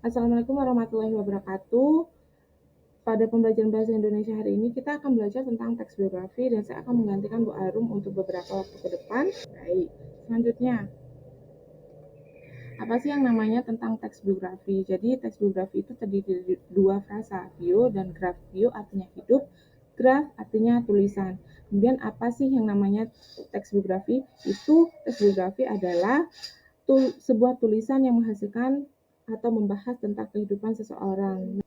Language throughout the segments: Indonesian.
Assalamualaikum warahmatullahi wabarakatuh. Pada pembelajaran bahasa Indonesia hari ini kita akan belajar tentang teks biografi dan saya akan menggantikan Bu Arum untuk beberapa waktu ke depan. Baik, selanjutnya. Apa sih yang namanya tentang teks biografi? Jadi teks biografi itu terdiri dari dua frasa, bio dan graf. Bio artinya hidup, graf artinya tulisan. Kemudian apa sih yang namanya teks biografi? Teks biografi adalah sebuah tulisan yang menghasilkan atau membahas tentang kehidupan seseorang.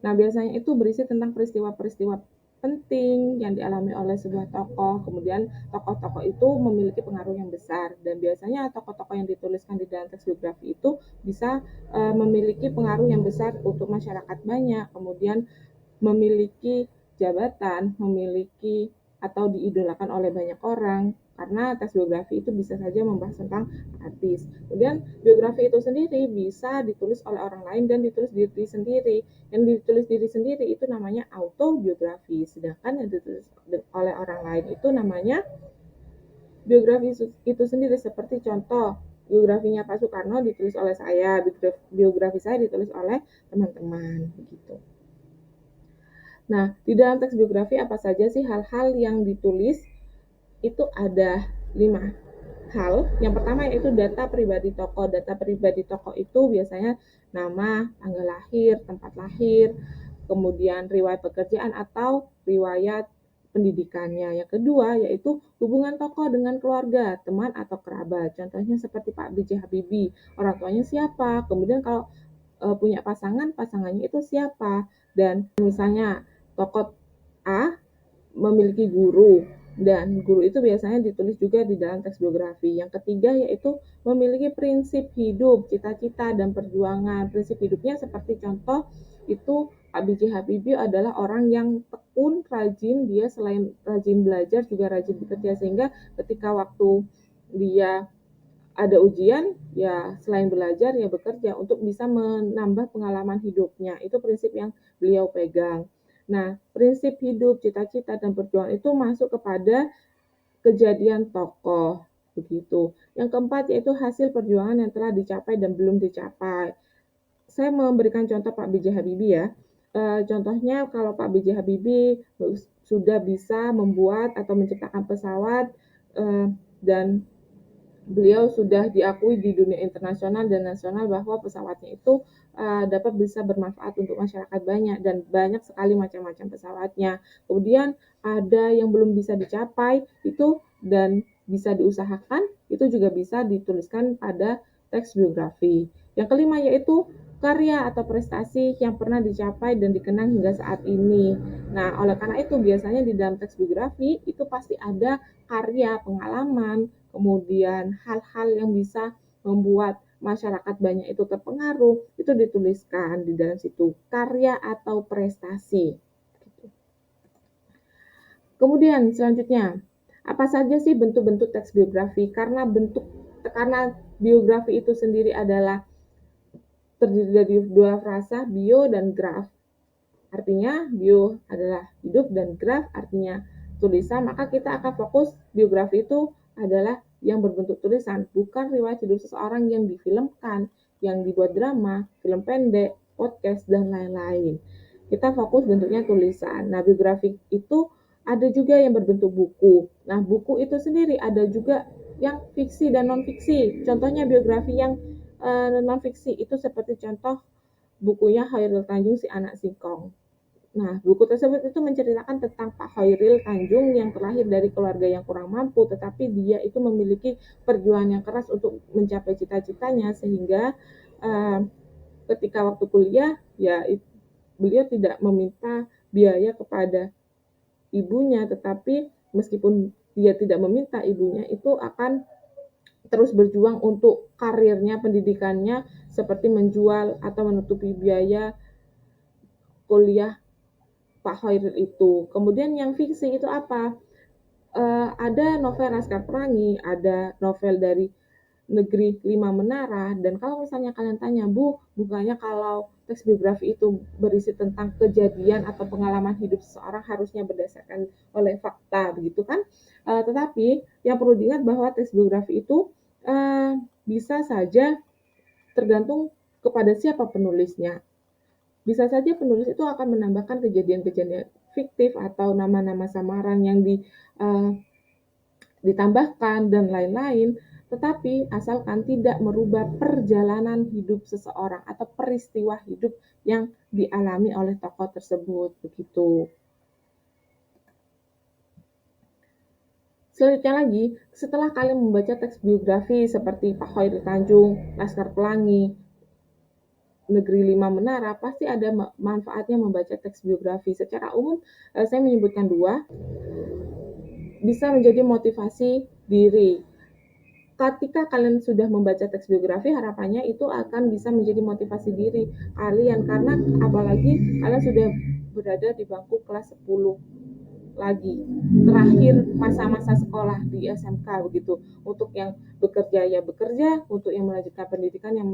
Nah, biasanya itu berisi tentang peristiwa-peristiwa penting yang dialami oleh sebuah tokoh. Kemudian tokoh-tokoh itu memiliki pengaruh yang besar dan biasanya tokoh-tokoh yang dituliskan di dalam teks biografi itu bisa memiliki pengaruh yang besar untuk masyarakat banyak. Kemudian memiliki jabatan, memiliki atau diidolakan oleh banyak orang, karena teks biografi itu bisa saja membahas tentang artis. Kemudian biografi itu sendiri bisa ditulis oleh orang lain dan ditulis diri sendiri. Yang ditulis diri sendiri itu namanya autobiografi, sedangkan yang ditulis oleh orang lain itu namanya biografi itu sendiri. Seperti contoh, biografinya Pak Soekarno ditulis oleh saya, biografi saya ditulis oleh teman-teman, begitu. Nah, di dalam teks biografi apa saja sih hal-hal yang ditulis? Itu ada 5 hal. Yang pertama yaitu data pribadi tokoh. Data pribadi tokoh itu biasanya nama, tanggal lahir, tempat lahir, kemudian riwayat pekerjaan atau riwayat pendidikannya. Yang kedua yaitu hubungan tokoh dengan keluarga, teman atau kerabat. Contohnya seperti Pak B.J. Habibie, orang tuanya siapa, kemudian kalau punya pasangannya itu siapa, dan misalnya tokoh A memiliki guru, dan guru itu biasanya ditulis juga di dalam teks biografi. Yang ketiga yaitu memiliki prinsip hidup, cita-cita, dan perjuangan. Prinsip hidupnya seperti contoh itu Pak B.J. Habibie adalah orang yang tekun, rajin, dia selain rajin belajar juga rajin bekerja, sehingga ketika waktu dia ada ujian, ya selain belajar ya bekerja untuk bisa menambah pengalaman hidupnya. Itu prinsip yang beliau pegang. Nah, prinsip hidup, cita-cita, dan perjuangan itu masuk kepada kejadian tokoh, begitu. Yang keempat yaitu hasil perjuangan yang telah dicapai dan belum dicapai. Saya memberikan contoh Pak B.J. Habibie ya. Contohnya kalau Pak B.J. Habibie sudah bisa membuat atau menciptakan pesawat dan beliau sudah diakui di dunia internasional dan nasional bahwa pesawatnya itu dapat bisa bermanfaat untuk masyarakat banyak dan banyak sekali macam-macam pesawatnya. Kemudian ada yang belum bisa dicapai itu dan bisa diusahakan, itu juga bisa dituliskan pada teks biografi. Yang kelima yaitu karya atau prestasi yang pernah dicapai dan dikenang hingga saat ini. Nah, oleh karena itu biasanya di dalam teks biografi itu pasti ada karya, pengalaman, kemudian hal-hal yang bisa membuat masyarakat banyak itu terpengaruh, itu dituliskan di dalam situ, karya atau prestasi. Kemudian selanjutnya, apa saja sih bentuk-bentuk teks biografi? Karena biografi itu sendiri adalah terdiri dari dua frasa, bio dan graf. Artinya bio adalah hidup dan graf artinya tulisan, maka kita akan fokus biografi itu adalah yang berbentuk tulisan, bukan riwayat hidup seseorang yang difilmkan, yang dibuat drama, film pendek, podcast, dan lain-lain. Kita fokus bentuknya tulisan. Nah, biografi itu ada juga yang berbentuk buku. Nah, buku itu sendiri ada juga yang fiksi dan non-fiksi. Contohnya biografi yang non-fiksi itu seperti contoh bukunya Chairil Tanjung, Si Anak Singkong. Nah, buku tersebut itu menceritakan tentang Pak Chairil Tanjung yang terlahir dari keluarga yang kurang mampu, tetapi dia itu memiliki perjuangan yang keras untuk mencapai cita-citanya, sehingga ketika waktu kuliah, ya beliau tidak meminta biaya kepada ibunya, tetapi meskipun dia tidak meminta, ibunya itu akan terus berjuang untuk karirnya, pendidikannya, seperti menjual atau menutupi biaya kuliah Pak Chairil itu. Kemudian yang fiksi itu apa? Ada novel Laskar Pelangi, ada novel dari Negeri Lima Menara, dan kalau misalnya kalian tanya, Bu, bukannya kalau teks biografi itu berisi tentang kejadian atau pengalaman hidup seseorang harusnya berdasarkan oleh fakta, begitu kan? Tetapi yang perlu diingat bahwa teks biografi itu bisa saja tergantung kepada siapa penulisnya. Bisa saja penulis itu akan menambahkan kejadian-kejadian fiktif atau nama-nama samaran yang ditambahkan dan lain-lain, tetapi asalkan tidak merubah perjalanan hidup seseorang atau peristiwa hidup yang dialami oleh tokoh tersebut, begitu. Selanjutnya lagi, setelah kalian membaca teks biografi seperti Pak Khairil Tanjung, Laskar Pelangi, Negeri Lima Menara, pasti ada manfaatnya membaca teks biografi. Secara umum, saya menyebutkan dua, bisa menjadi motivasi diri. Ketika kalian sudah membaca teks biografi, harapannya itu akan bisa menjadi motivasi diri kalian, karena apalagi kalian sudah berada di bangku kelas 10 lagi, terakhir masa-masa sekolah di SMK begitu. Untuk yang bekerja ya bekerja, untuk yang melanjutkan pendidikan yang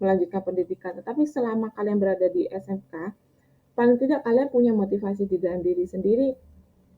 melanjutkan pendidikan. Tetapi selama kalian berada di SMK, paling tidak kalian punya motivasi di dalam diri sendiri.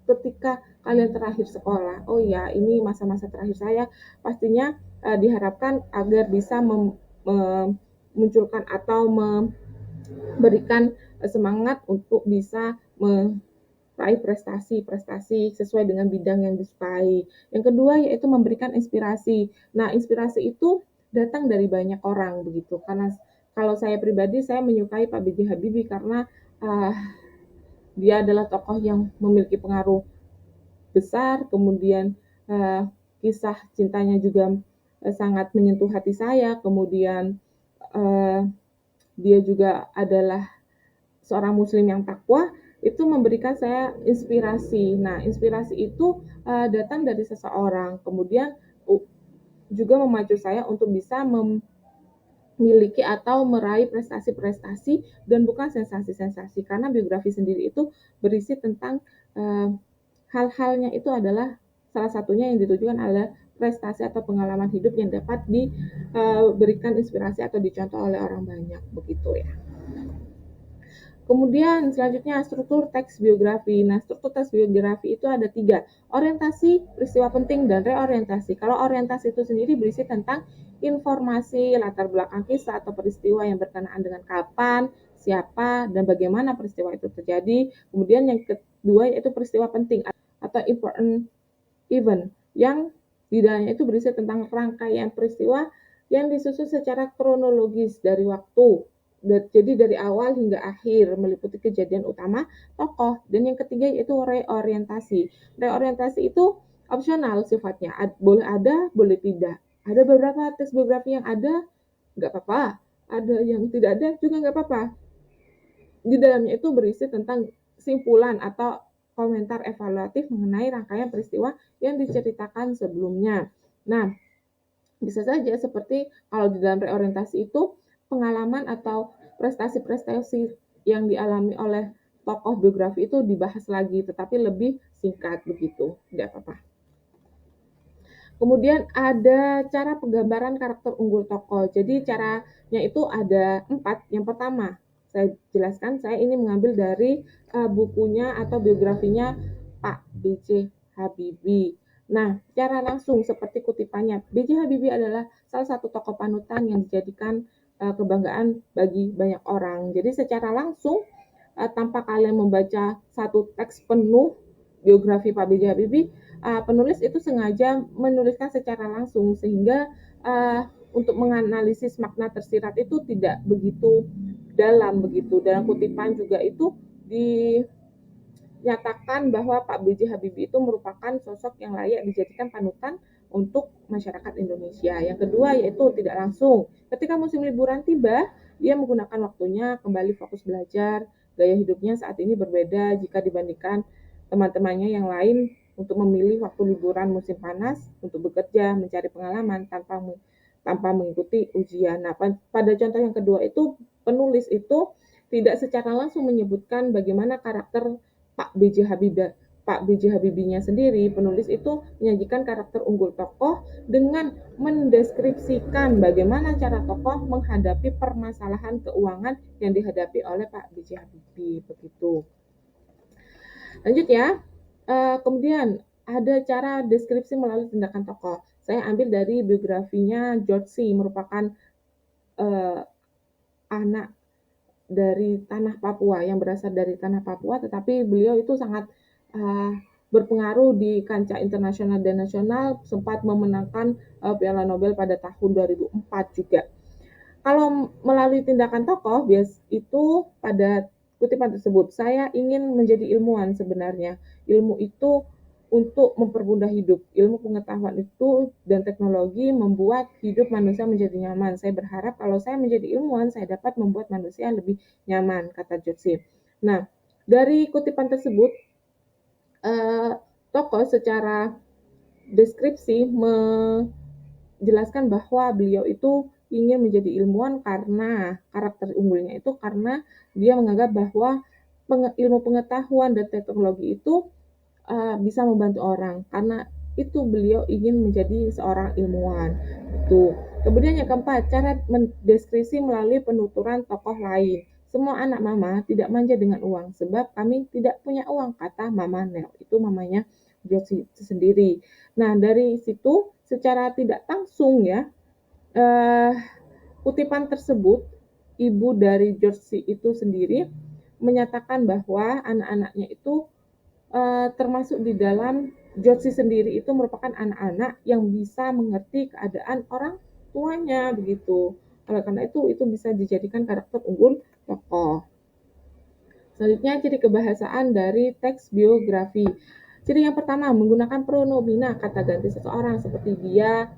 Ketika kalian terakhir sekolah, oh ya ini masa-masa terakhir saya, pastinya diharapkan agar bisa memunculkan atau memberikan semangat untuk bisa meraih prestasi-prestasi sesuai dengan bidang yang disukai. Yang kedua yaitu memberikan inspirasi. Nah, inspirasi itu datang dari banyak orang begitu. Karena kalau saya pribadi saya menyukai Pak B.J. Habibie karena dia adalah tokoh yang memiliki pengaruh besar, kemudian kisah cintanya juga sangat menyentuh hati saya, kemudian dia juga adalah seorang muslim yang takwa, itu memberikan saya inspirasi. Nah, inspirasi itu datang dari seseorang, kemudian juga memacu saya untuk bisa memiliki atau meraih prestasi-prestasi dan bukan sensasi-sensasi, karena biografi sendiri itu berisi tentang hal-halnya itu adalah salah satunya yang ditujukan adalah prestasi atau pengalaman hidup yang dapat diberikan inspirasi atau dicontoh oleh orang banyak, begitu ya. Kemudian selanjutnya struktur teks biografi. Nah, struktur teks biografi itu ada 3, orientasi, peristiwa penting, dan reorientasi. Kalau orientasi itu sendiri berisi tentang informasi, latar belakang kisah atau peristiwa yang berkenaan dengan kapan, siapa, dan bagaimana peristiwa itu terjadi. Kemudian yang kedua yaitu peristiwa penting atau important event, yang di dalamnya itu berisi tentang rangkaian peristiwa yang disusun secara kronologis dari waktu. Jadi dari awal hingga akhir meliputi kejadian utama tokoh. Dan yang ketiga yaitu reorientasi. Reorientasi itu opsional sifatnya, boleh ada, boleh tidak. Ada beberapa teks biografi yang ada, nggak apa-apa. Ada yang tidak ada juga nggak apa-apa. Di dalamnya itu berisi tentang simpulan atau komentar evaluatif mengenai rangkaian peristiwa yang diceritakan sebelumnya. Nah, bisa saja seperti kalau di dalam reorientasi itu pengalaman atau prestasi-prestasi yang dialami oleh tokoh biografi itu dibahas lagi, tetapi lebih singkat begitu, tidak apa-apa. Kemudian ada cara penggambaran karakter unggul tokoh. Jadi caranya itu ada 4. Yang pertama, saya jelaskan, saya ini mengambil dari bukunya atau biografinya Pak B.J. Habibie. Nah, secara langsung seperti kutipannya, B.J. Habibie adalah salah satu tokoh panutan yang dijadikan kebanggaan bagi banyak orang. Jadi secara langsung, tanpa kalian membaca satu teks penuh biografi Pak B.J. Habibie, penulis itu sengaja menuliskan secara langsung sehingga untuk menganalisis makna tersirat itu tidak begitu dalam begitu. Dalam kutipan juga itu dinyatakan bahwa Pak B.J. Habibie itu merupakan sosok yang layak dijadikan panutan untuk masyarakat Indonesia. Yang kedua yaitu tidak langsung. Ketika musim liburan tiba, dia menggunakan waktunya kembali fokus belajar. Gaya hidupnya saat ini berbeda jika dibandingkan teman-temannya yang lain untuk memilih waktu liburan musim panas untuk bekerja, mencari pengalaman tanpa mengikuti ujian. Nah, pada contoh yang kedua itu penulis itu tidak secara langsung menyebutkan bagaimana karakter Pak B.J. Habibie-nya sendiri. Penulis itu menyajikan karakter unggul tokoh dengan mendeskripsikan bagaimana cara tokoh menghadapi permasalahan keuangan yang dihadapi oleh Pak B.J. Habibie begitu. Lanjut ya. Kemudian ada cara deskripsi melalui tindakan tokoh. Saya ambil dari biografinya George C. merupakan anak dari tanah Papua, yang berasal dari tanah Papua, tetapi beliau itu sangat berpengaruh di kancah internasional dan nasional, sempat memenangkan Piala Nobel pada tahun 2004 juga. Kalau melalui tindakan tokoh, itu pada kutipan tersebut, saya ingin menjadi ilmuwan sebenarnya. Ilmu itu untuk mempermudah hidup. Ilmu pengetahuan itu dan teknologi membuat hidup manusia menjadi nyaman. Saya berharap kalau saya menjadi ilmuwan, saya dapat membuat manusia lebih nyaman, kata George. Nah, dari kutipan tersebut, tokoh secara deskripsi menjelaskan bahwa beliau itu ingin menjadi ilmuwan karena karakter unggulnya itu karena dia menganggap bahwa ilmu pengetahuan dan teknologi itu bisa membantu orang, karena itu beliau ingin menjadi seorang ilmuwan. Itu. Kemudian yang keempat, cara mendeskripsi melalui penuturan tokoh lain. Semua anak mama tidak manja dengan uang, sebab kami tidak punya uang, kata Mama Nel. Itu mamanya George sendiri. Nah, dari situ secara tidak langsung ya, kutipan tersebut, ibu dari George itu sendiri menyatakan bahwa anak-anaknya itu termasuk di dalam George sendiri itu merupakan anak-anak yang bisa mengerti keadaan orang tuanya begitu. Oleh karena itu bisa dijadikan karakter unggul tokoh. Selanjutnya ciri kebahasaan dari teks biografi. Ciri yang pertama, menggunakan pronomina, kata ganti seseorang seperti dia,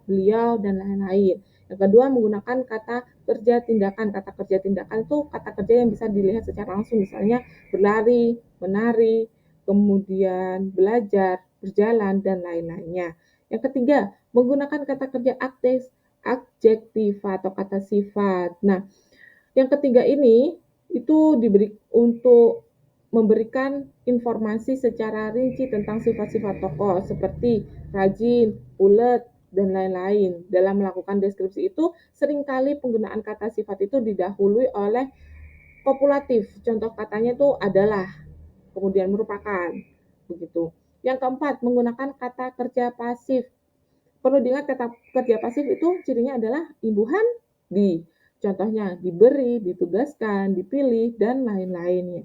beliau, dan lain-lain. Yang kedua, menggunakan kata kerja tindakan. Kata kerja tindakan itu kata kerja yang bisa dilihat secara langsung, misalnya berlari, menari, kemudian belajar, berjalan, dan lain-lainnya. Yang ketiga, menggunakan kata kerja adjektif atau kata sifat. Nah, yang ketiga ini itu diberi untuk memberikan informasi secara rinci tentang sifat-sifat tokoh seperti rajin, ulet, dan lain-lain. Dalam melakukan deskripsi itu, seringkali penggunaan kata sifat itu didahului oleh kopulatif. Contoh katanya itu adalah, kemudian merupakan, begitu. Yang keempat, menggunakan kata kerja pasif. Perlu diingat kata kerja pasif itu cirinya adalah imbuhan di. Contohnya diberi, ditugaskan, dipilih, dan lain-lainnya.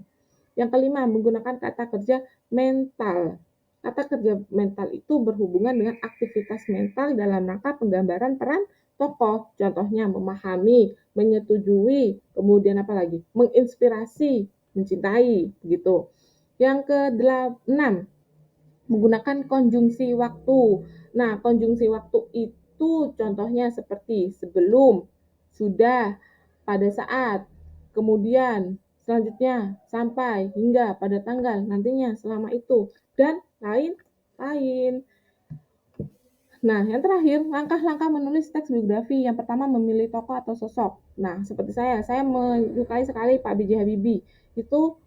Yang kelima, menggunakan kata kerja mental. Kata kerja mental itu berhubungan dengan aktivitas mental dalam rangka penggambaran peran tokoh. Contohnya memahami, menyetujui, kemudian apa lagi? Menginspirasi, mencintai, gitu. Yang ke-6, menggunakan konjungsi waktu. Nah, konjungsi waktu itu contohnya seperti sebelum, sudah, pada saat, kemudian, selanjutnya, sampai, hingga, pada tanggal, nantinya, selama itu, dan lain-lain. Nah, yang terakhir, langkah-langkah menulis teks biografi. Yang pertama, memilih tokoh atau sosok. Nah, seperti saya menyukai sekali Pak B.J. Habibie. Itu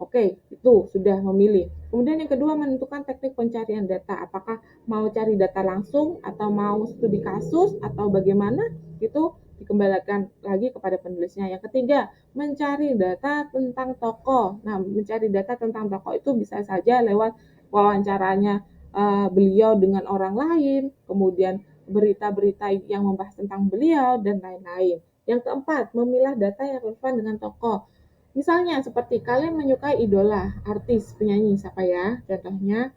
oke, itu sudah memilih. Kemudian yang kedua, menentukan teknik pencarian data. Apakah mau cari data langsung atau mau studi kasus atau bagaimana? Itu dikembalikan lagi kepada penulisnya. Yang ketiga, mencari data tentang tokoh. Nah, mencari data tentang tokoh itu bisa saja lewat wawancaranya beliau dengan orang lain, kemudian berita-berita yang membahas tentang beliau, dan lain-lain. Yang keempat, memilah data yang relevan dengan tokoh. Misalnya seperti kalian menyukai idola, artis, penyanyi, siapa ya? Contohnya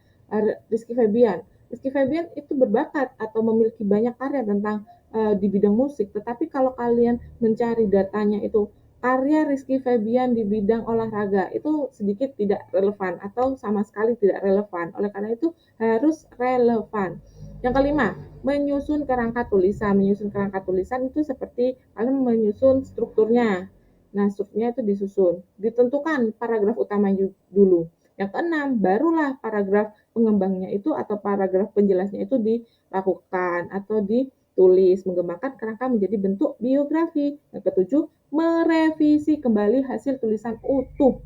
Rizky Febian. Rizky Febian itu berbakat atau memiliki banyak karya tentang di bidang musik, tetapi kalau kalian mencari datanya itu karya Rizky Febian di bidang olahraga itu sedikit tidak relevan atau sama sekali tidak relevan. Oleh karena itu harus relevan. Yang kelima, menyusun kerangka tulisan. Menyusun kerangka tulisan itu seperti kalian menyusun strukturnya. Nah, strukturnya itu disusun. Ditentukan paragraf utama dulu. Yang keenam, barulah paragraf pengembangnya itu atau paragraf penjelasnya itu dilakukan atau ditulis, mengembangkan kerangka menjadi bentuk biografi. Yang ketujuh, merevisi kembali hasil tulisan utuh.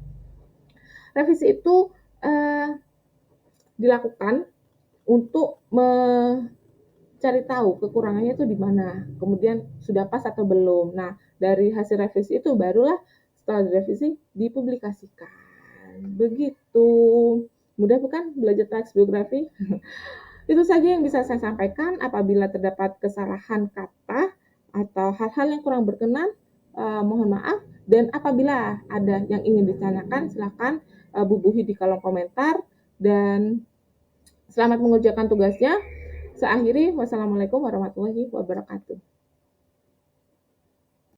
Revisi itu dilakukan untuk mencari tahu kekurangannya itu di mana, kemudian sudah pas atau belum. Nah, dari hasil revisi itu barulah setelah direvisi dipublikasikan. Begitu. Mudah bukan belajar teks biografi? Itu saja yang bisa saya sampaikan. Apabila terdapat kesalahan kata atau hal-hal yang kurang berkenan, mohon maaf, dan apabila ada yang ingin ditanyakan silahkan bubuhi di kolom komentar, dan selamat mengerjakan tugasnya. Saya akhiri, wassalamualaikum warahmatullahi wabarakatuh.